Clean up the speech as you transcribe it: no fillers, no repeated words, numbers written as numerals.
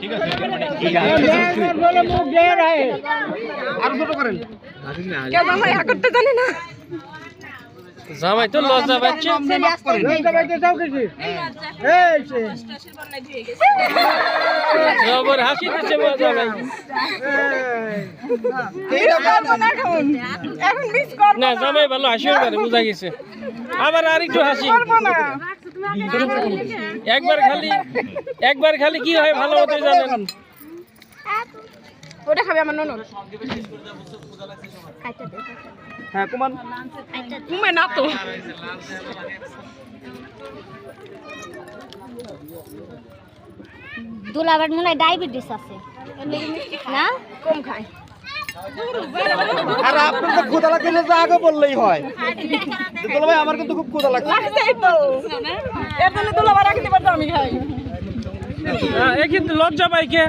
ঠিক আছে আর ছোট করেন করতে জানে না জামাই তো লজ্জা পাচ্ছে জবর হাসি দিচ্ছে জামাই না জামাই ভালো হাসি পারে বুঝা গেছে আবার আর একটু হাসি একবার খালি কি হয় ভালো মতোই জানেন ওটা খাবে আমার ননদ হ্যাঁ কুমান ঘুমে না তো দুলাবার মনে হয় ডায়াবেটিস আছে না কম খায় আর আপনার তো ক্ষুধা লাগলে তো আগে বললেই হয় দুলা ভাই আমার কিন্তু খুব ক্ষুধা লাগছে লাগছেই তো এর জন্য দুলাবার রাখতে পারতো আমি খাই এ কিন্তু লজ্জা পাই কে